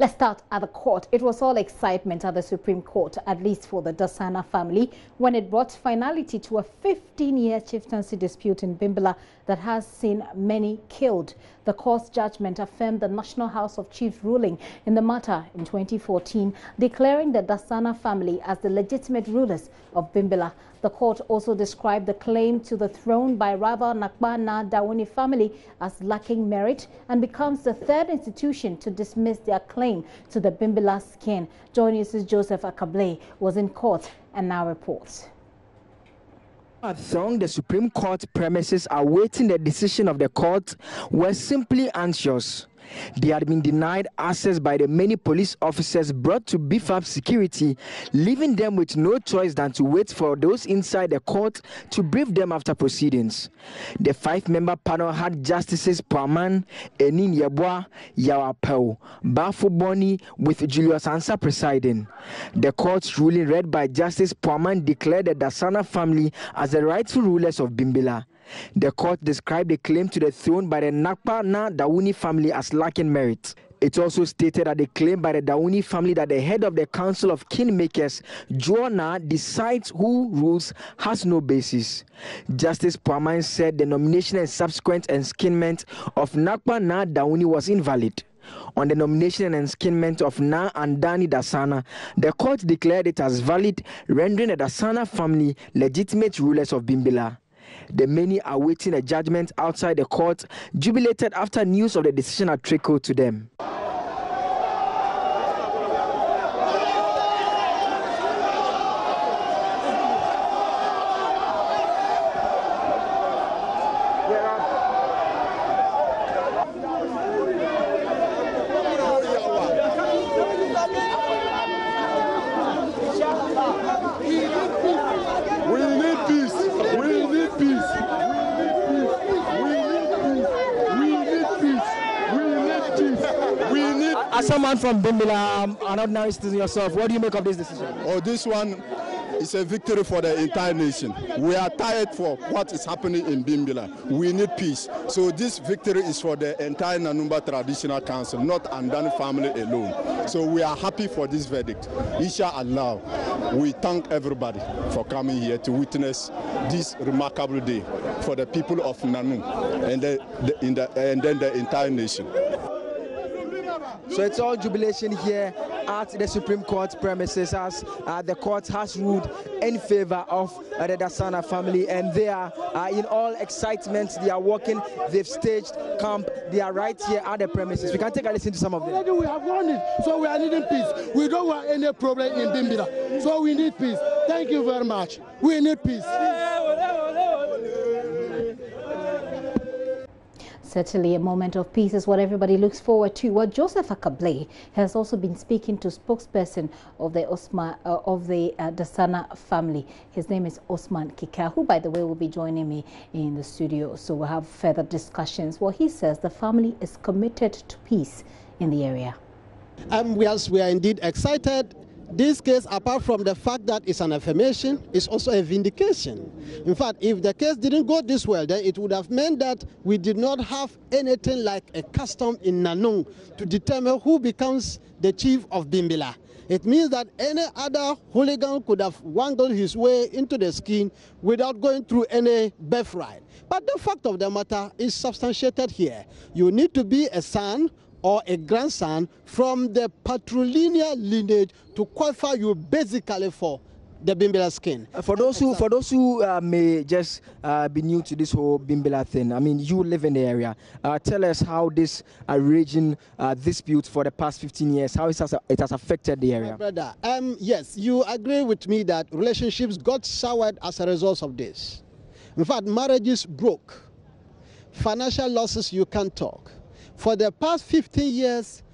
Let's start at the court. It was all excitement at the Supreme Court, at least for the Dasana family, when it brought finality to a 15-year chieftaincy dispute in Bimbilla that has seen many killed. The court's judgment affirmed the National House of Chiefs ruling in the matter in 2014, declaring the Dasana family as the legitimate rulers of Bimbilla. The court also described the claim to the throne by rival Nakpa Na Dawuni family as lacking merit and becomes the third institution to dismiss their claim to the Bimbilla skin. Joining us, Joseph Akabley was in court and now reports. Along the Supreme Court premises awaiting the decision of the court were simply anxious. They had been denied access by the many police officers brought to beef up security, leaving them with no choice than to wait for those inside the court to brief them after proceedings. The 5-member panel had Justices Puaman, Enin Yeboah, Yawapel, Bafo Boni, with Julius Ansa presiding. The court's ruling read by Justice Puaman declared the Dasana family as the rightful rulers of Bimbilla. The court described the claim to the throne by the Nakpa Na Dawuni family as lacking merit. It also stated that the claim by the Dawuni family that the head of the Council of Kingmakers, Joanna, decides who rules has no basis. Justice Puaman said the nomination and subsequent enskinment of Nakpa Na Dawuni was invalid. On the nomination and enskinment of Na and Dani Dasana, the court declared it as valid, rendering the Dasana family legitimate rulers of Bimbilla. The many awaiting a judgment outside the court jubilated after news of the decision had trickled to them. As someone from Bimbilla, an ordinary citizen yourself, what do you make of this decision? Oh, this one is a victory for the entire nation. We are tired for what is happening in Bimbilla. We need peace. So this victory is for the entire Nanumba Traditional Council, not Andani family alone. So we are happy for this verdict. Inshallah, we thank everybody for coming here to witness this remarkable day for the people of Nanu and then the entire nation. So it's all jubilation here at the Supreme Court premises as the court has ruled in favor of the Dasana family, and they are in all excitement. They are walking, they've staged camp, they are right here at the premises. We can take a listen to some of them. Already we have won it, so we are needing peace. We don't want any problem in Bimbilla, so we need peace. Thank you very much. We need peace. Certainly a moment of peace is what everybody looks forward to. Well, Joseph Akabley has also been speaking to spokesperson of the Dasana family. His name is Osman Kika, who, by the way, will be joining me in the studio. So we'll have further discussions. Well, he says the family is committed to peace in the area. We are indeed excited. This case, apart from the fact that it's an affirmation, is also a vindication. In fact, if the case didn't go this well, then it would have meant that we did not have anything like a custom in Nanung to determine who becomes the chief of Bimbilla. It means that any other hooligan could have wangled his way into the skin without going through any birthright. But the fact of the matter is substantiated here. You need to be a son or a grandson from the patrilineal lineage to qualify you basically for the Bimbilla skin. For those who may just be new to this whole Bimbilla thing, I mean, you live in the area. Tell us how this region dispute for the past 15 years, how it has affected the area. Brother, yes, you agree with me that relationships got soured as a result of this. In fact, marriages broke. Financial losses, you can't talk. For the past 15 years,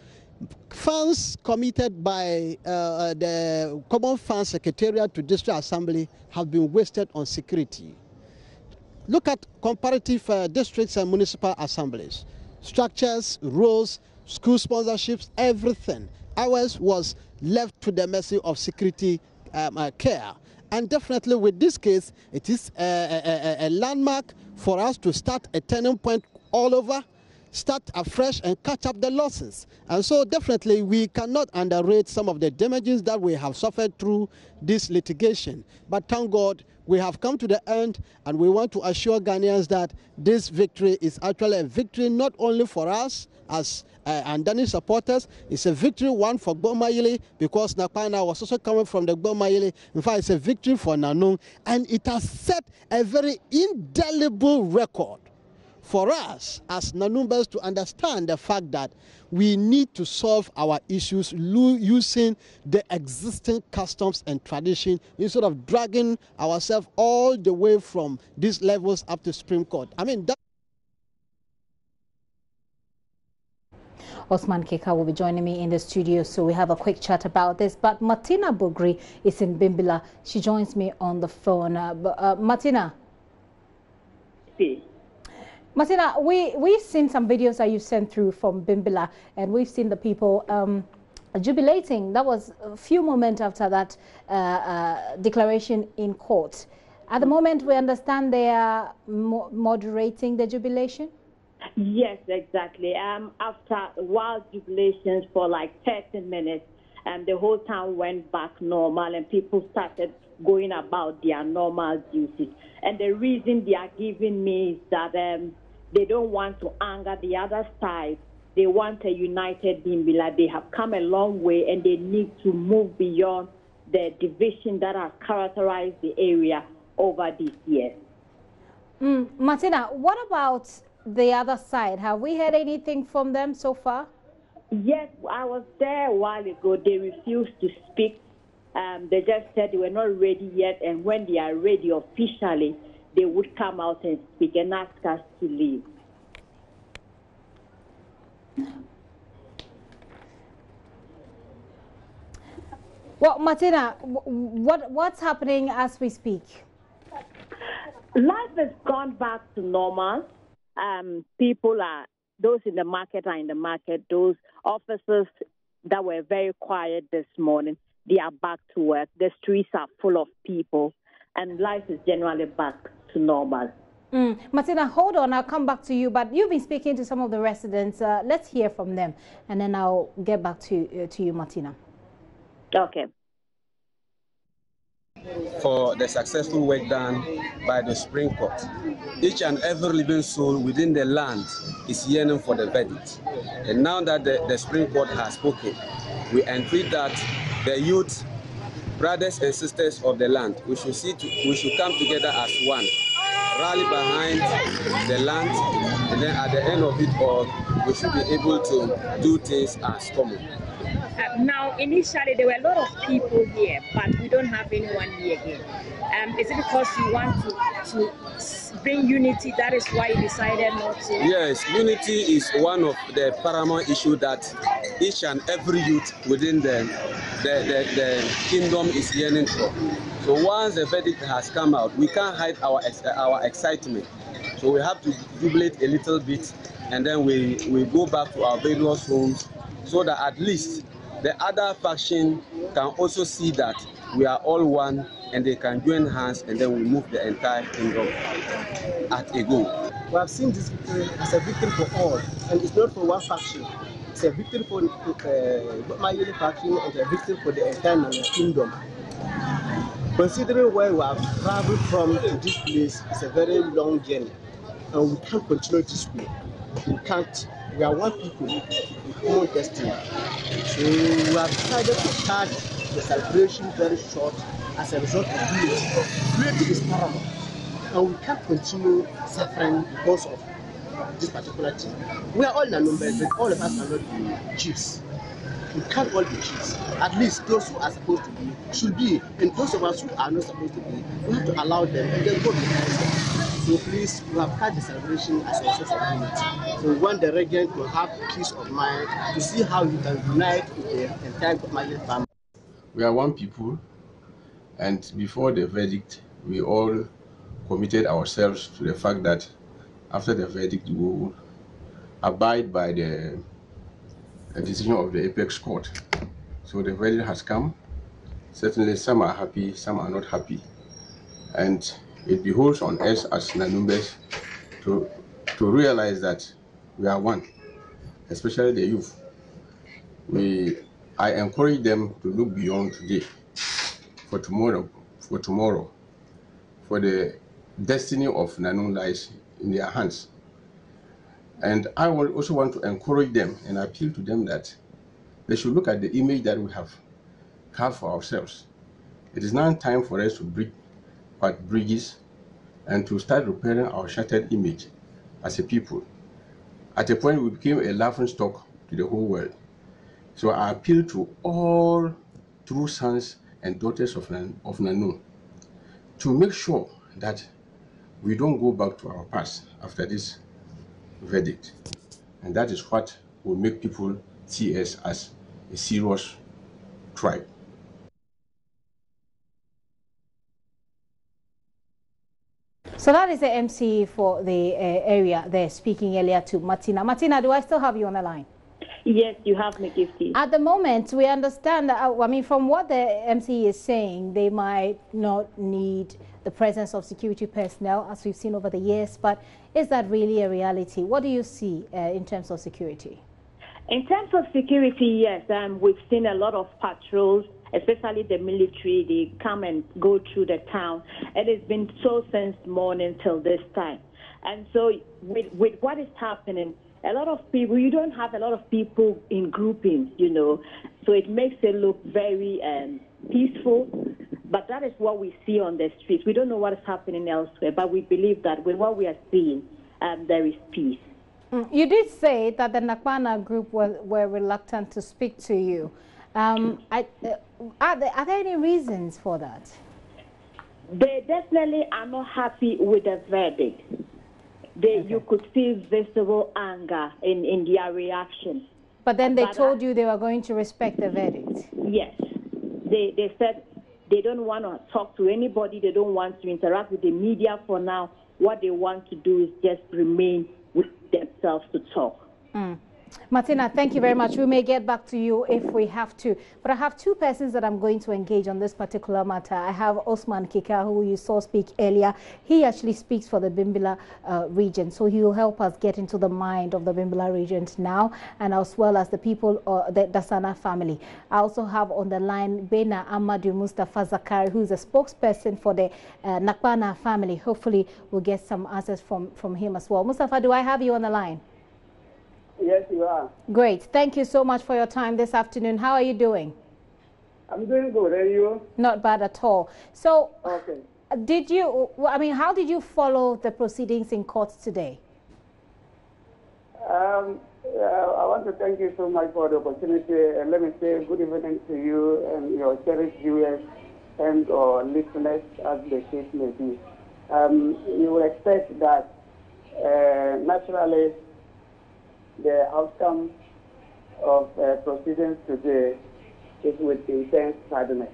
funds committed by the Common Fund Secretariat to District Assembly have been wasted on security. Look at comparative districts and municipal assemblies. Structures, roads, school sponsorships, everything. Ours was left to the mercy of security care. And definitely with this case, it is a landmark for us to start a turning point all over. start afresh and catch up the losses. And so definitely we cannot underrate some of the damages that we have suffered through this litigation. But thank God we have come to the end, and we want to assure Ghanaians that this victory is actually a victory not only for us as Andani supporters. It's a victory one for Gbomayili, because Nakwana was also coming from the Gbomayili. In fact, it's a victory for Nanung, and it has set a very indelible record for us as Nanumbers to understand the fact that we need to solve our issues using the existing customs and tradition instead of dragging ourselves all the way from these levels up to Supreme Court. I mean, that Osman Keka will be joining me in the studio, so we have a quick chat about this. But Martina Bugri is in Bimbilla. She joins me on the phone. Martina. See. Martina, we've seen some videos that you sent through from Bimbilla, and we've seen the people jubilating. That was a few moments after that declaration in court. At the moment, we understand they are moderating the jubilation? Yes, exactly. After wild jubilations for like 30 minutes, the whole town went back normal, and people started going about their normal duties. And the reason they are giving me is that they don't want to anger the other side. They want a united Bimbilla. They have come a long way, and they need to move beyond the division that has characterized the area over these years. Martina, what about the other side? Have we heard anything from them so far? Yes, I was there a while ago. They refused to speak. They just said they were not ready yet, and when they are ready officially, they would come out and speak and ask us to leave. Well, Martina, what's happening as we speak? Life has gone back to normal. People are, those in the market are in the market. Those officers that were very quiet this morning, they are back to work. The streets are full of people, and life is generally back to normal. Martina, hold on, I'll come back to you, but you've been speaking to some of the residents. Let's hear from them, and then I'll get back to you, Martina. Okay. For the successful work done by the Supreme Court. Each and every living soul within the land is yearning for the verdict. And now that the Supreme Court has spoken, we entreat that the youth, brothers and sisters of the land, we should come together as one, rally behind the land, and then at the end of it all, we should be able to do things as common. Now, initially, there were a lot of people here, but we don't have anyone here again. Is it because you want to bring unity? That is why you decided not to? Yes, unity is one of the paramount issues that each and every youth within the kingdom is yearning for. So once the verdict has come out, we can't hide our excitement. So we have to jubilate a little bit, and then we go back to our various homes, so that at least the other faction can also see that we are all one, and they can join hands, and then we move the entire kingdom at a go. We have seen this victory as a victory for all, and it's not for one faction. It's a victory for my unit faction, and a victory for the entire kingdom. Considering where we have traveled from to this place, it's a very long journey, and we can't continue this way. We can't. We are one people with common destiny. So we have decided to start the celebration very short as a result of unity. Unity is paramount, and we can't continue suffering because of this particular thing. We are all Nanumbers, but all of us are not chiefs. We can't all be chiefs. At least those who are supposed to be should be, and those of us who are not supposed to be, we have to allow them and then go behind them. So please, we have had the celebration as a source of unity. So we want the regent to have peace of mind to see how he can unite with the entire Mali family. We are one people, and before the verdict, we all committed ourselves to the fact that after the verdict, we will abide by the decision of the Apex Court. So the verdict has come. Certainly, some are happy, some are not happy, and it behoves on us as Nanumbers to realize that we are one, especially the youth. I encourage them to look beyond today, for tomorrow, for the destiny of Nanung lies in their hands. And I will also want to encourage them and appeal to them that they should look at the image that we have carved for ourselves. It is now time for us to break bridges and to start repairing our shattered image as a people. At a point, we became a laughingstock to the whole world. So I appeal to all true sons and daughters of Nanung to make sure that we don't go back to our past after this verdict. And that is what will make people see us as a serious tribe. So that is the MC for the area there speaking earlier to Martina. Martina, do I still have you on the line? Yes, you have me, Gifty. At the moment, we understand that, I mean, from what the MC is saying, they might not need the presence of security personnel, as we've seen over the years, but is that really a reality? What do you see in terms of security? In terms of security, yes, we've seen a lot of patrols, especially the military. They come and go through the town. It has been so since morning till this time. And so with what is happening, a lot of people, you don't have a lot of people in groupings, you know, so it makes it look very peaceful. But that is what we see on the streets. We don't know what is happening elsewhere, but we believe that with what we are seeing, there is peace. You did say that the Nakwana group were reluctant to speak to you. Are there any reasons for that? They definitely are not happy with the verdict. You could see visible anger in their reaction. But then they told you they were going to respect the verdict. Yes. They said they don't want to talk to anybody. They don't want to interact with the media for now. What they want to do is just remain with themselves to talk. Martina, thank you very much. We may get back to you if we have to. But I have two persons that I'm going to engage on this particular matter. I have Osman Kika, who you saw speak earlier. He actually speaks for the Bimbilla region. So he will help us get into the mind of the Bimbilla region now, and as well as the people, the Dasana family. I also have on the line Bena Amadou Mustafa Zakari, who is a spokesperson for the Nakwana family. Hopefully we'll get some answers from him as well. Mustafa, do I have you on the line? Yes, you are. Great. Thank you so much for your time this afternoon. How are you doing? I'm doing good. And you? Not bad at all. So, okay. How did you follow the proceedings in court today? I want to thank you so much for the opportunity. And let me say good evening to you and your cherished viewers and listeners, as the case may be. You will expect that, naturally, the outcome of proceedings today is with intense sadness.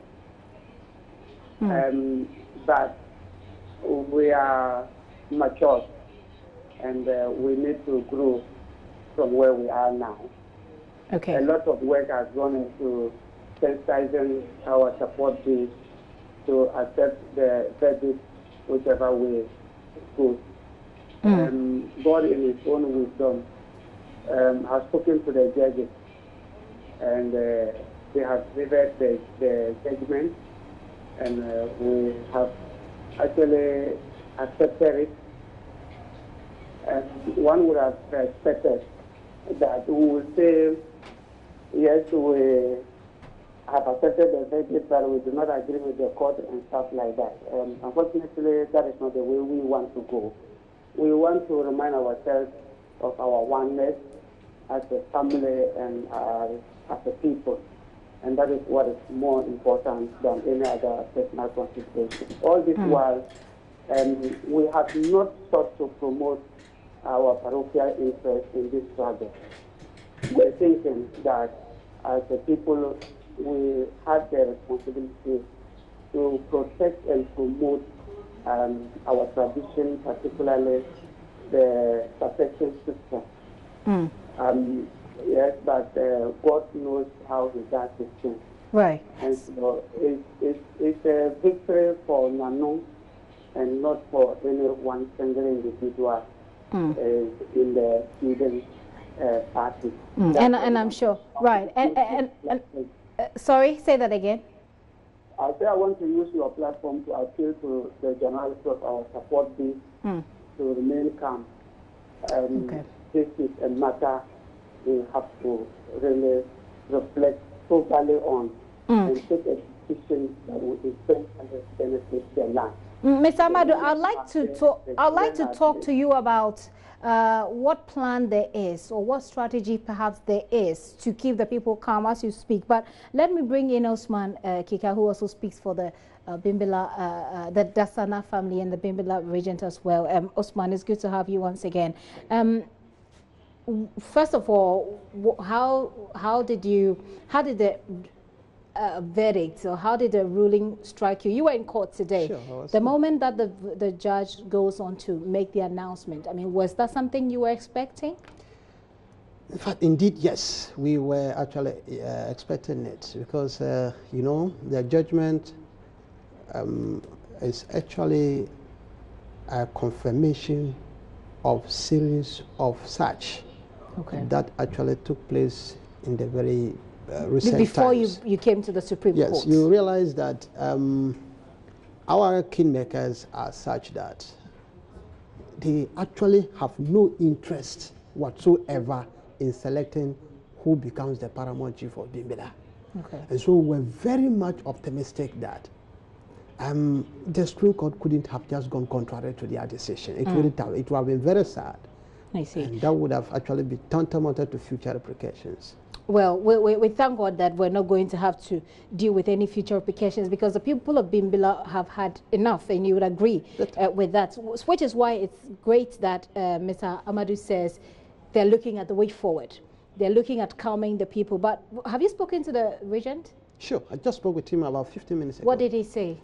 But we are mature and we need to grow from where we are now. Okay. A lot of work has gone into sensitizing our support base to accept the verdict whichever way it goes. God in his own wisdom has spoken to the judges, and they have delivered the judgment, and we have actually accepted it. And one would have expected that we would say, yes, we have accepted the verdict, but we do not agree with the court and stuff like that. Unfortunately, that is not the way we want to go. We want to remind ourselves of our oneness as a family and as a people. And that is what is more important than any other personal consideration. All this while, we have not sought to promote our parochial interest in this struggle. We're thinking that as a people, we have the responsibility to protect and promote our tradition, particularly the succession system. Yes, but God knows how he does his thing. Right. And so it's a victory for Nanung and not for any one single individual. in the student party. And I'm sure, right. And sorry, say that again. I say I want to use your platform to appeal to the journalists of our support base to remain calm. This is a matter we have to really reflect totally on and take a decision that will essentially benefit the land. Ms. Amadou, I'd like to talk to you about what plan there is or what strategy perhaps there is to keep the people calm as you speak. But let me bring in Osman Kika, who also speaks for the Bimbilla, the Dasana family and the Bimbilla regent as well. Osman, it's good to have you once again. First of all, how did the verdict, or how did the ruling strike you? You were in court today. Sure, the moment that the judge goes on to make the announcement, I mean, was that something you were expecting? In fact, indeed, yes, we were actually expecting it because, you know, the judgment is actually a confirmation of series of such that actually took place in the very recent before times. you came to the Supreme Court. Yes, you realize that our kingmakers are such that they actually have no interest whatsoever in selecting who becomes the paramount chief of Bimbilla. And so we're very much optimistic that the Supreme Court couldn't have just gone contrary to their decision. It would have been very sad. I see. And that would have actually been tantamount to future repercussions. Well, we thank God that we're not going to have to deal with any future repercussions because the people of Bimbilla have had enough, and you would agree with that, which is why it's great that Mr. Amadou says they're looking at the way forward. They're looking at calming the people. But have you spoken to the regent? Sure. I just spoke with him about 15 minutes ago. What did he say?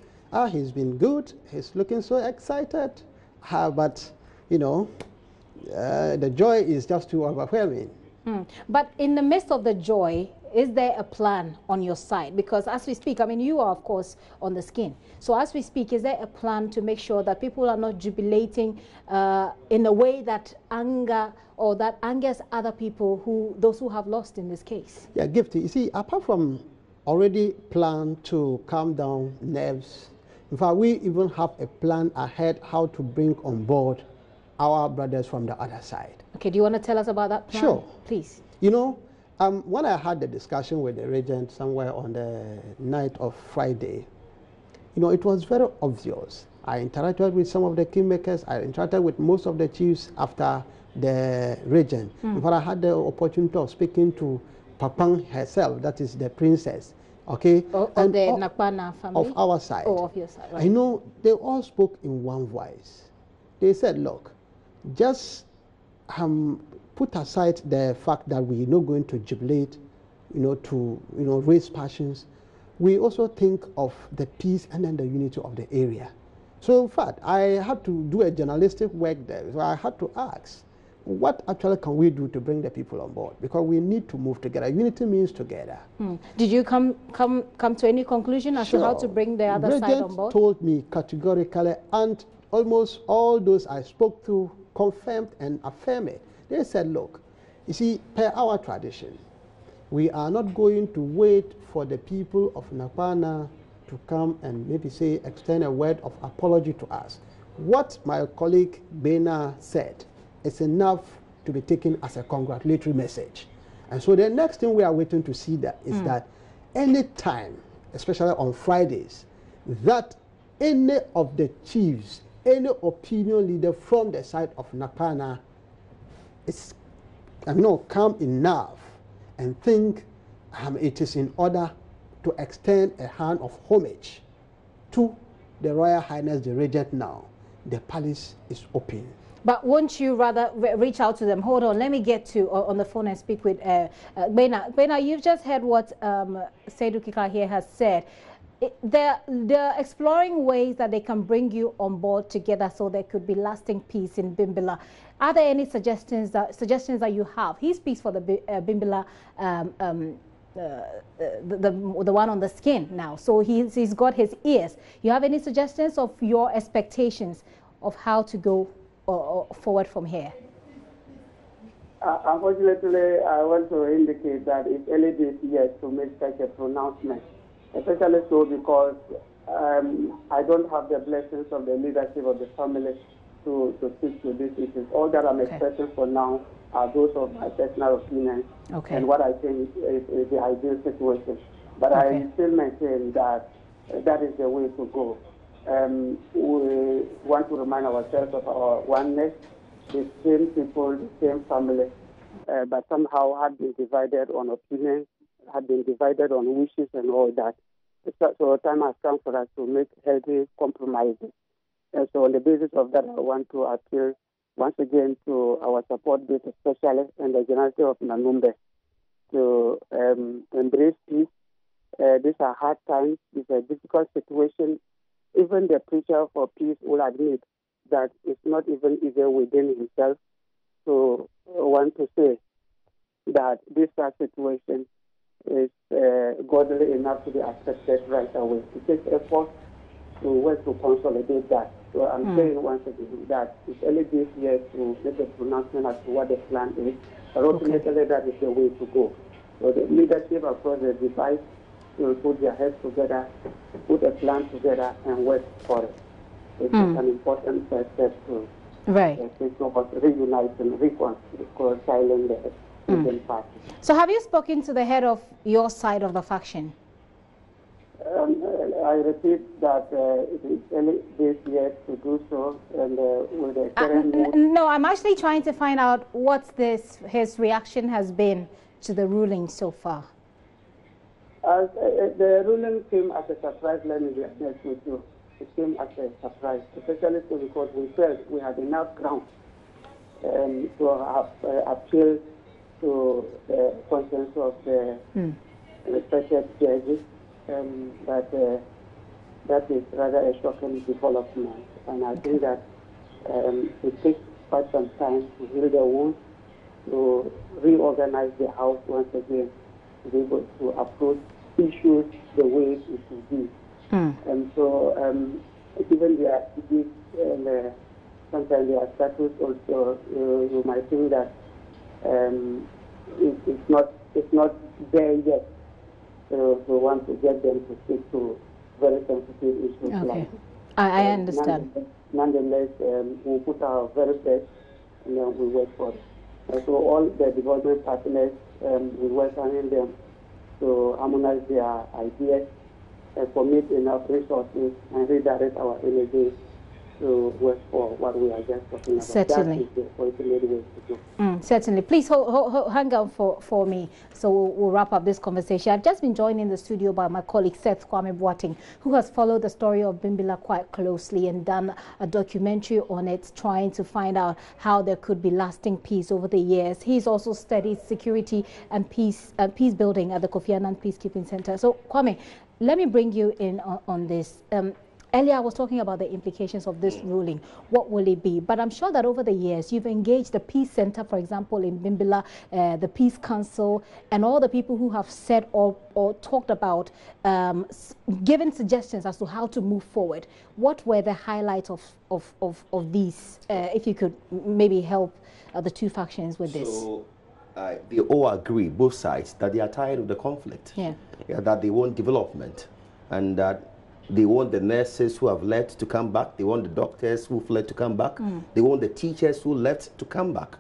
He's been good. He's looking so excited. But, you know, the joy is just too overwhelming. But in the midst of the joy, is there a plan on your side? Because as we speak, I mean, you are, of course, on the skin. So as we speak, is there a plan to make sure that people are not jubilating in a way that angers other people, those who have lost in this case? Yeah, Gifty, you see, apart from already planned to calm down nerves, in fact, we even have a plan ahead how to bring on board our brothers from the other side. Okay, do you want to tell us about that plan? Sure. Please. You know, when I had the discussion with the regent somewhere on the night of Friday, you know, it was very obvious. I interacted with some of the kingmakers. I interacted with most of the chiefs after the regent. But I had the opportunity of speaking to Papang herself, that is the princess, okay? Of the Nakpana family? Of our side. Oh, of your side, right. I know they all spoke in one voice. They said, look, just put aside the fact that we're not going to jubilate, you know, to, you know, raise passions. We also think of the peace and then the unity of the area. So in fact, I had to do a journalistic work there. So I had to ask, what actually can we do to bring the people on board? Because we need to move together. Unity means together. Did you come to any conclusion as to how to bring the other side on board? Told me categorically, and almost all those I spoke to confirmed and affirmed it. They said, look, you see, per our tradition, we are not going to wait for the people of Nakpana to come and maybe say, extend a word of apology to us. What my colleague Bena said is enough to be taken as a congratulatory message. And so the next thing we are waiting to see that is that any time, especially on Fridays, that any of the chiefs, any opinion leader from the side of Nakpana is, calm enough and think it is in order to extend a hand of homage to the Royal Highness the Regent now. The palace is open. But won't you rather reach out to them? Hold on, let me get to on the phone and speak with Bena. Bena, you've just heard what Seydou Kika here has said. They're exploring ways that they can bring you on board together so there could be lasting peace in Bimbilla. Are there any suggestions that you have? He speaks for the Bimbilla, the one on the skin now. So he's got his ears. You have any suggestions of your expectations of how to go forward from here? Unfortunately, I want to indicate that it's early this year to make such a pronouncement, especially so because I don't have the blessings of the leadership of the family to speak to these issues. All that I'm expressing for now are those of my personal opinions and what I think is the ideal situation. But I still maintain that that is the way to go. We want to remind ourselves of our oneness, the same people, the same family, but somehow had been divided on opinions, had been divided on wishes and all that. So time has come for us to make healthy compromises. And so on the basis of that, I want to appeal once again to our support base, especially and the generality of Nanumbe, to embrace peace. These are hard times. It's a difficult situation. Even the preacher for peace will admit that it's not even easy within himself. So I want to say that this situation is godly enough to be accepted right away. It takes effort to work to consolidate that. So I'm saying once again that it's early this year to make a pronouncement as to what the plan is, but ultimately that is the way to go. So the leadership across the divide will put their heads together, put a plan together, and work for it. It's an important first step to reunite and reconciling the party. So have you spoken to the head of your side of the faction? I repeat that it is early this year to do so, and with the current no, I'm actually trying to find out what his reaction has been to the ruling so far. The ruling came as a surprise, let me be honest with you. It came as a surprise, especially because we felt we had enough ground to appeal to the conscience of the respected judges. That is rather a shocking development. And I think that it takes quite some time to heal the wounds, to reorganize the house once again, to be able to approach issues the way it should be. And so even their activities and sometimes their status also, you might think that it's not there yet. So we want to get them to speak to very sensitive issues. Like I understand. Nonetheless, we put our very best and then we wait for it. And so all the development partners, we welcome them to harmonize their ideas and commit enough resources and redirect our energy to work for what we are just talking about. Certainly. That is the ultimate way to go. Certainly. Please hang on for me, so we'll wrap up this conversation. I've just been joined in the studio by my colleague Seth Kwame Boateng, who has followed the story of Bimbilla quite closely and done a documentary on it, trying to find out how there could be lasting peace over the years. He's also studied security and peace building at the Kofi Annan Peacekeeping Center. So, Kwame, let me bring you in on this. Earlier, I was talking about the implications of this ruling. What will it be? But I'm sure that over the years, you've engaged the Peace Center, for example, in Bimbilla, the Peace Council, and all the people who have said or talked about, given suggestions as to how to move forward. What were the highlights of these? If you could maybe help the two factions with this. So, they all agree, both sides, that they are tired of the conflict, that they want development, and that they want the nurses who have left to come back. They want the doctors who've left to come back. They want the teachers who left to come back.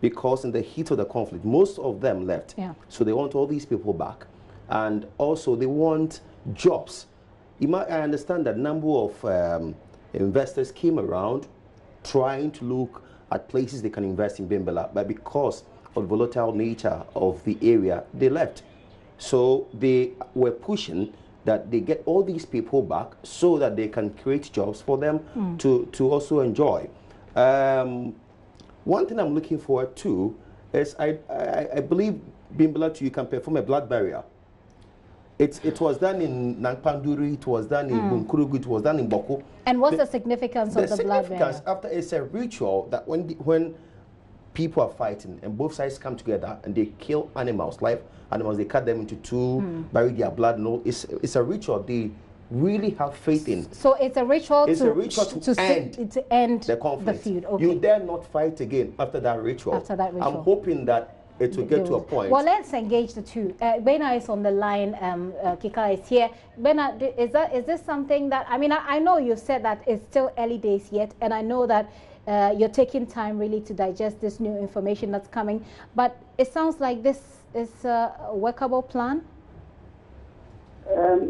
Because in the heat of the conflict, most of them left. So they want all these people back. And also they want jobs. I understand that a number of investors came around trying to look at places they can invest in Bimbilla, but because of the volatile nature of the area, they left. So they were pushing that they get all these people back so that they can create jobs for them to also enjoy. One thing I'm looking forward to is I believe Bimbilla you can perform a blood barrier. It was done in Nangpanduri, it was done in Bunkurugu, it was done in Boko. And what's the significance of the blood barrier? After it's a ritual that when people are fighting and both sides come together and they kill animals, live animals, they cut them into two, bury their blood. No, it's a ritual. They really have faith in. So it's a ritual to end the conflict. The feud. Okay. You dare not fight again after that ritual. I'm hoping that it will get to a point. Well, let's engage the two. Bena is on the line. Kika is here. Bena, is this something that, I mean, I know you said that it's still early days yet, and I know that you're taking time really to digest this new information that's coming, but it sounds like this is a workable plan?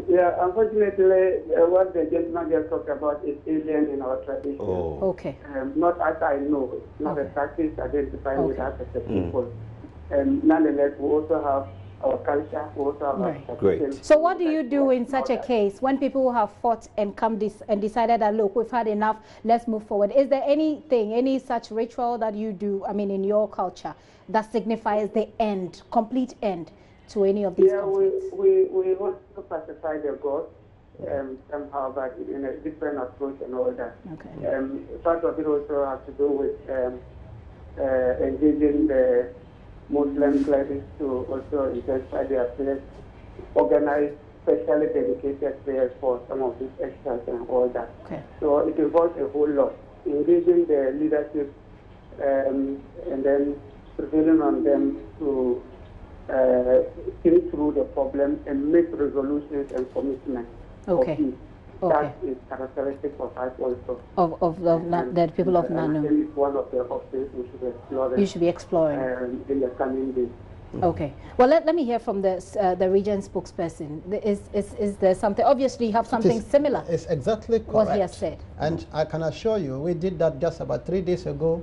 Yeah, unfortunately, what the gentleman just talked about is alien in our tradition. Oh. Okay. Not as I know, it's not a practice identified with us as a people. Nonetheless, we also have our culture, we also have our Great. So what do you do in such a case when people have fought and and decided that, look, we've had enough, let's move forward? Is there any such ritual that you do, I mean, in your culture, that signifies the end, complete end to any of these conflicts? We want to pacify the gods somehow, but in a different approach and all that. Okay. Part of it also has to do with engaging the Muslim clerics to also intensify their prayers, organize specially dedicated prayers for some of these extras and all that. Okay. So it involves a whole lot. Engaging the leadership and then prevailing on them to think through the problem and make resolutions and commitments. Okay. That is characteristic of us also. Of the people of Nanum. It's one of the options we should explore. You should be exploring. In the coming days. Okay. Well, let me hear from the region spokesperson. Is there something? Obviously, you have something similar. It's exactly correct. What he has said. And I can assure you, we did that just about 3 days ago.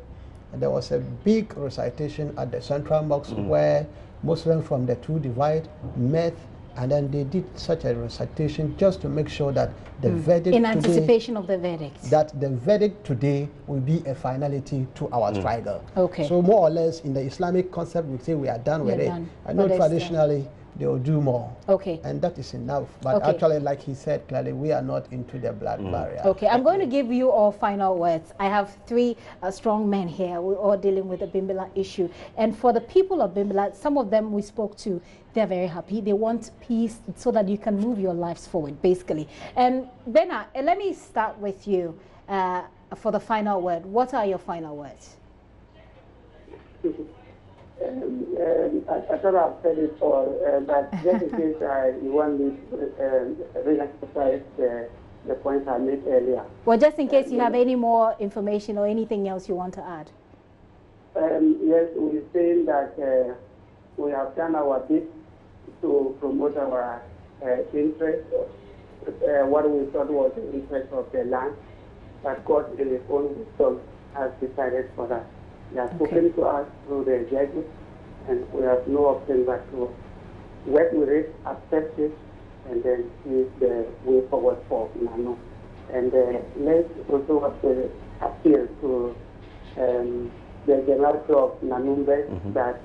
And there was a big recitation at the Central Mosque where Muslims from the two divide met, and then they did such a recitation just to make sure that the verdict in anticipation of the verdict. That the verdict today will be a finality to our struggle. Okay. So more or less in the Islamic concept, we say we are done with it. I know traditionally they will do more. Okay. And that is enough. But actually, like he said clearly, we are not into the blood barrier. Okay, I'm going to give you all final words. I have three strong men here. We're all dealing with the Bimbilla issue. And for the people of Bimbilla, some of them we spoke to, they're very happy. They want peace so that you can move your lives forward, basically. And Bena, let me start with you for the final word. What are your final words? I thought I've said it all, but just in case you want me to re-emphasize the points I made earlier. Well, just in case you have any more information or anything else you want to add. Yes, we're saying that we have done our bit to promote our interest, what we thought was the interest of the land, but God in His own wisdom has decided for that. He has spoken to us through the judges, and we have no option but to work with it, accept it, and then see the way forward for Nano. And let's also appeal to the generality of Nanumbe that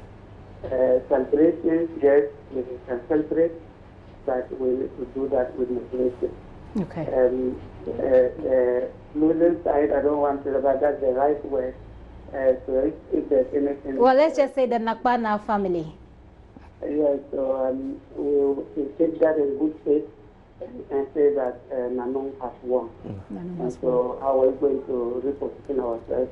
celebrations, yes, we can celebrate, but we need to do that with moderation. Okay. The Muslim side, I don't want to, but that's the right word. So if there's anything... Well, let's just say the Nakbana family. Yes, so we'll take that in good faith and say that Nanong has won. And so how are we going to reposition ourselves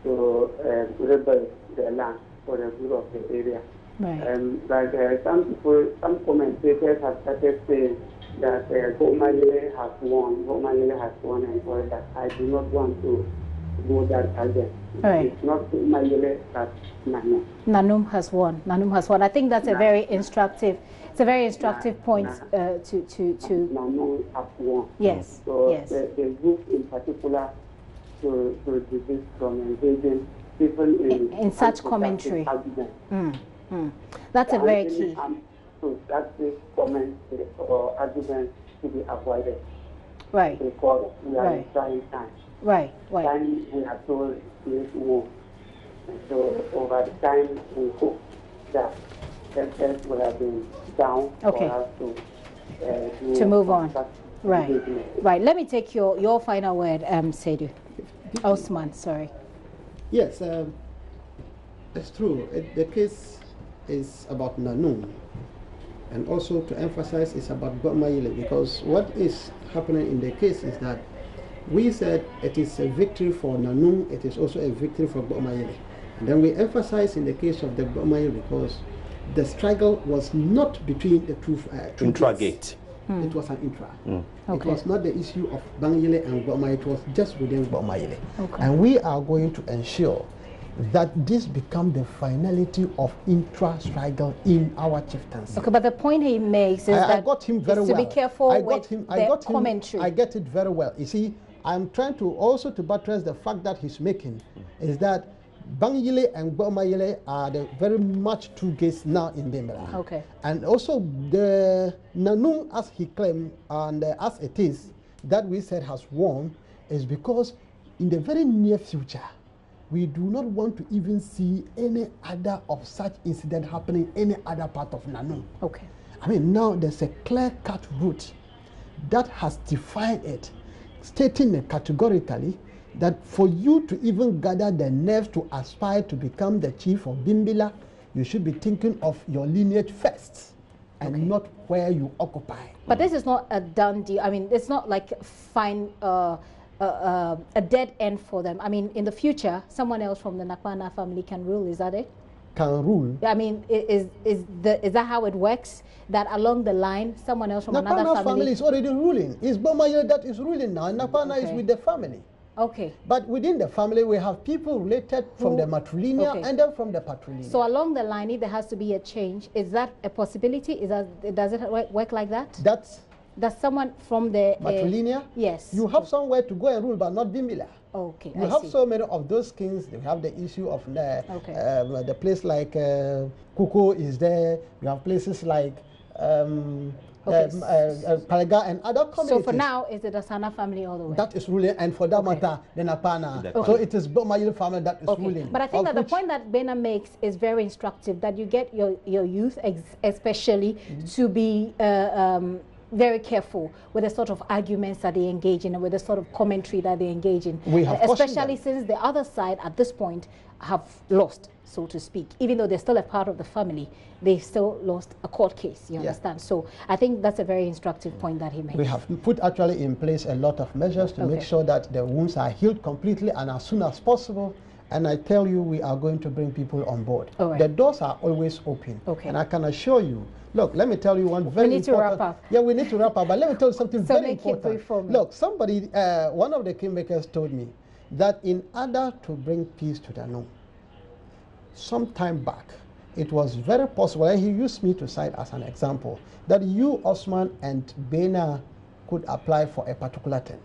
to rebuild the land for the good of the area? Right. But some commentators have started saying that Gomayele has won, and all that. I do not want to go that again. Right. It's not Gomayele, but Nanum. Nanum has won. Nanum has won. I think that's a very instructive. It's a very instructive point to. Nanum has won. Yes. So yes. The group in particular to desist from engaging people in such commentary. That's a very key. So that's the comment or argument to be avoided. Right. Because we are in trying times. Right. Time we are told is war. And so over the time we hope that things will have been down for us to move on. Right. Let me take your final word, Seydou. Osman, sorry. Yes, it's true. The case is about Nanum. and also to emphasize is about Gbomayile, because what is happening in the case is that we said it is a victory for Nanum, it is also a victory for Gbomayile. And then we emphasize in the case of the Gbomayile because the struggle was not between the two intragate. It was an intra. Okay. It was not the issue of Bangile and Gbomayile, it was just within Gbomayile. Okay. And we are going to ensure that this becomes the finality of intra-struggle in our chieftaincy. Okay, but the point he makes is that I got him very well. to be careful with the commentary. I get it very well. You see, I'm trying to also to buttress the fact that he's making is that Bangile and Gbomayile are the very much two gates now in Bimbilla. Okay. And also the Nanum, as he claimed, and as it is, that we said has won, is because in the very near future, we do not want to even see any other of such incident happening in any other part of Nanum. Okay. I mean, now there's a clear-cut route that has defined it, stating it categorically that for you to even gather the nerve to aspire to become the chief of Bimbilla, you should be thinking of your lineage first and not where you occupy. But this is not a done deal. I mean, it's not like a dead end for them. I mean, in the future, someone else from the Nakwana family can rule. Is that it? Can rule? I mean, is that how it works? That along the line, someone else from another family is already ruling. It's Gbomayile that is ruling now. Nakwana is with the family. Okay. But within the family, we have people related from the matrilineal and then from the patrilineal. So along the line, if there has to be a change, is that a possibility? Does it work like that? That's someone from the matrilineal? Yes. You have somewhere to go and rule, but not Bimbilla. Okay. You have so many of those kings. They have the issue of the place like Kuko is there. You have places like Palaga and other communities. So for now, is the Dasana family all the way? That is ruling, and for that matter, the Napana. So it is Gbomayile family that is ruling. But I think that the point that Bena makes is very instructive, that you get your youth, especially, to be very careful with the sort of arguments that they engage in and with the sort of commentary that they engage in. Especially since the other side at this point have lost, so to speak. Even though they're still a part of the family, they still lost a court case, you understand? So I think that's a very instructive point that he made. We have put actually in place a lot of measures to make sure that the wounds are healed completely and as soon as possible. And I tell you, we are going to bring people on board. The doors are always open. And I can assure you, look, let me tell you one very important... We need to wrap up. Yeah, we need to wrap up, but let me tell you something very important. Look, somebody, one of the kingmakers told me that in order to bring peace to the Nanum, some time back, it was very possible, and he used me to cite as an example, that you, Osman, and Bena could apply for a particular thing.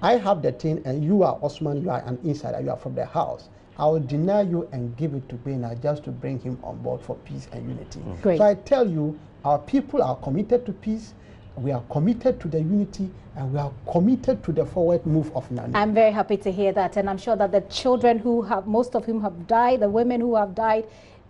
I have the thing, and you are Osman, you are an insider, you are from the house. I will deny you and give it to Bena just to bring him on board for peace and unity. So I tell you, our people are committed to peace, we are committed to the unity, and we are committed to the forward move of Nanum. I'm very happy to hear that, and I'm sure that the children who have, most of whom have died, the women who have died,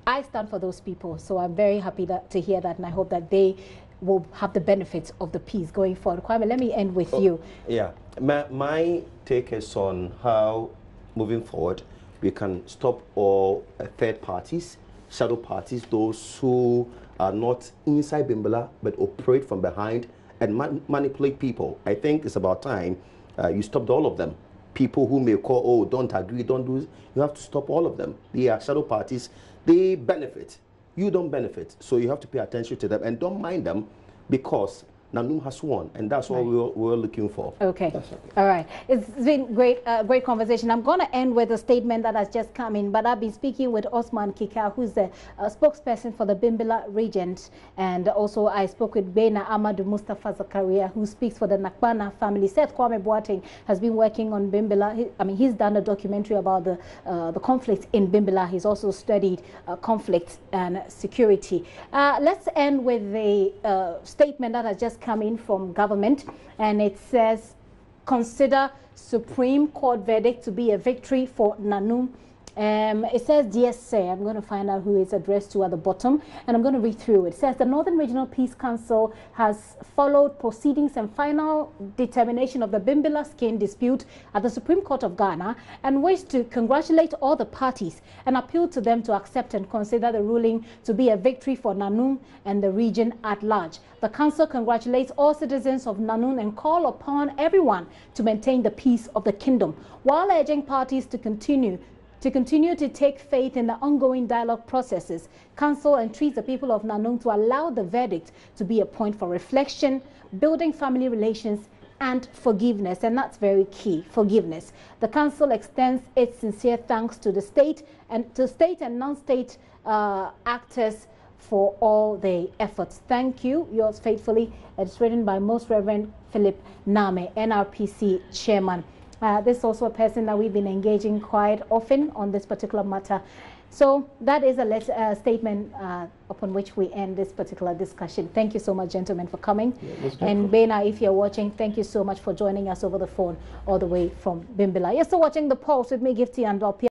I stand for those people. So I'm very happy to hear that, and I hope that they will have the benefits of the peace going forward. Kwame, let me end with you. Yeah, my take is on how, moving forward, we can stop all third parties, shadow parties, those who are not inside Bimbilla but operate from behind and manipulate people. I think it's about time you stopped all of them. People who may call, oh, don't agree, don't do this. You have to stop all of them. They are shadow parties. They benefit. You don't benefit. So you have to pay attention to them and don't mind them because Nanum has won, and that's what we're looking for. Okay. All right. It's been great, great conversation. I'm going to end with a statement that has just come in, but I've been speaking with Osman Kika, who's the spokesperson for the Bimbilla Regent, and also I spoke with Bena Amadou Mustafa Zakaria, who speaks for the Nakwana family. Seth Kwame Boateng has been working on Bimbilla. He's done a documentary about the conflict in Bimbilla. He's also studied conflict and security. Let's end with the statement that has just come in from government, and it says, consider Supreme Court verdict to be a victory for Nanum It says, "Dear Sir," I'm going to find out who it's addressed to at the bottom, and I'm going to read through it. It says, "The Northern Regional Peace Council has followed proceedings and final determination of the Bimbilla skin dispute at the Supreme Court of Ghana and wish to congratulate all the parties and appeal to them to accept and consider the ruling to be a victory for Nanoom and the region at large. The Council congratulates all citizens of Nanoom and call upon everyone to maintain the peace of the kingdom, while urging parties to continue to take faith in the ongoing dialogue processes. Council entreats the people of Nanoom to allow the verdict to be a point for reflection, building family relations, and forgiveness." And that's very key, forgiveness. The Council extends its sincere thanks to the state and non-state actors for all their efforts. Thank you. Yours faithfully. It's written by Most Reverend Philip Name, NRPC chairman. This is also a person that we've been engaging quite often on this particular matter. So that is a statement upon which we end this particular discussion. Thank you so much, gentlemen, for coming. Yeah, and Bena, if you're watching, thank you so much for joining us over the phone all the way from Bimbilla. You're still watching The Pulse with me, Gifty and Dopia.